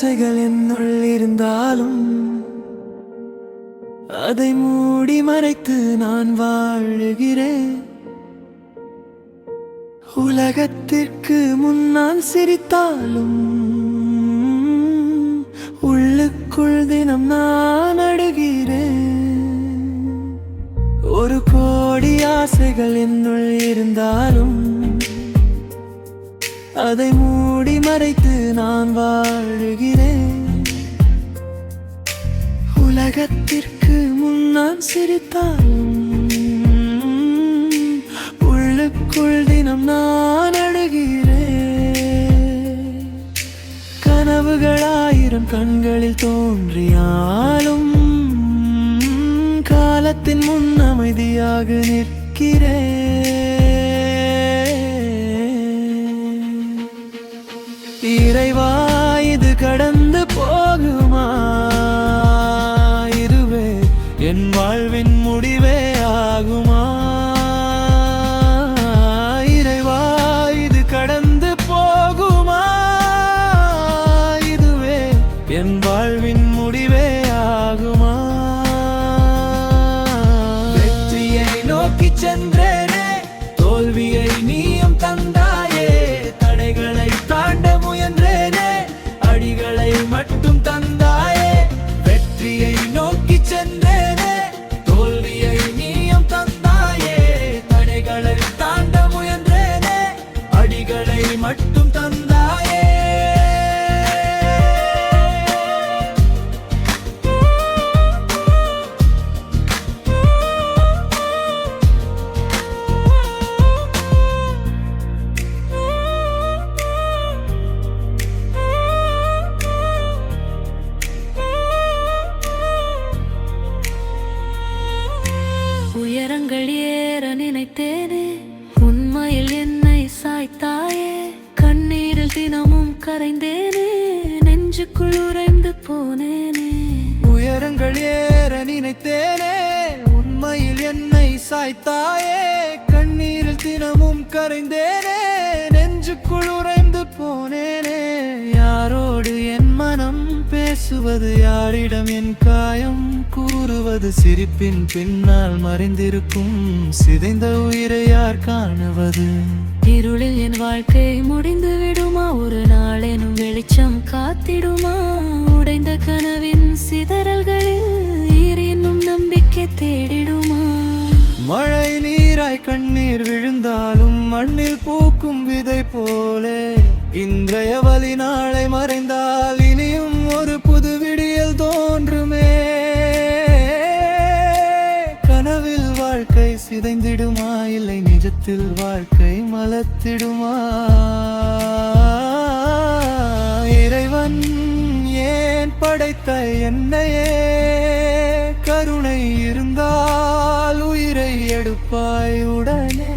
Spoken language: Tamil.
ஆசைகள் என்னுள் இருந்தாலும் அதை மூடி மறைத்து நான் வாழுகிறேன். உலகத்திற்கு முன்னால் சிரித்தாலும் உள்ளுக்குள் தினம் நான் அழுகிறேன். ஒரு கோடி ஆசைகள் என்னுள் இருந்தாலும் அதை மூடி மறைத்து நான் வாழுகிறேன். உலகத்திற்கு முன்னால் சிரித்தாலும் உள்ளுக்குள் தினம் நான் அழுகிறேன். கனவுகள் ஆயிரம் கண்களில் தோன்றியாலும் காலத்தின் முன் அமைதியாக நிற்கிறேன். இறைவா, இது கடந்து போகுமா? இதுவே என் வாழ்வின் முடிவே ஆகுமா? இறைவா, இது கடந்து போகுமா? இதுவே என் வாழ்வின் முடிவே ஆகுமா? வெற்றியை நோக்கி சென்றேனே, தோல்வியை நீயும் தந்தாயே. தடைகளை தாண்ட முயன்றேனே, அடிகளை மட்டும் தந்தாயே. வெற்றியை நோக்கி சென்றேனே, தோல்வியை நீயும் தந்தாயே. தடைகளை தாண்ட முயன்றேனே, அடிகளை மட்டும் தந்தாயே. உயரங்கள் ஏற நினைத்தேனே, உண்மையில் என்னை சாய்த்தாயே. கண்ணீரில் தினமும் கரைந்தேனே, நெஞ்சுக்குள் உறைந்து போனேனே. உயரங்கள் ஏற நினைத்தேனே, உண்மையில் என்னை சாய்த்தாயே. கண்ணீரில் தினமும் கரைந்தேனே, நெஞ்சுக்குள் உறைந்து போனேனே. யாரோடு என் மனம் பேசுவது, யாரிடம் என் காயம் கூறுவது? சிரிப்பின் பின்னால் மறைந்திருக்கும் சிதைந்த உயிரை யார் காணுவது? இருளில் என் வாழ்க்கை முடிந்து விடுமா? ஒரு நாளேனும் வெளிச்சம் காத்திடுமா? உடைந்த கனவின் சிதறல்களில் ஈரினும் நம்பிக்கை தேடிடுமா? மழை நீராய் கண்ணீர் விழுந்தாலும் மண்ணில் பூக்கும் விதை போலே, இன்றைய வழி நாளை மறைந்தால் இனியும் ஒரு புது விடியல் தோன்றுமே. கனவில் வாழ்க்கை சிதைந்திடுமா? இல்லை நிஜத்தில் வாழ்க்கை மலர்த்திடுமா? இறைவன் ஏன் படைத்த என்னையே? கருணை இருந்தால் உயிரை எடுப்பாய் உடனே.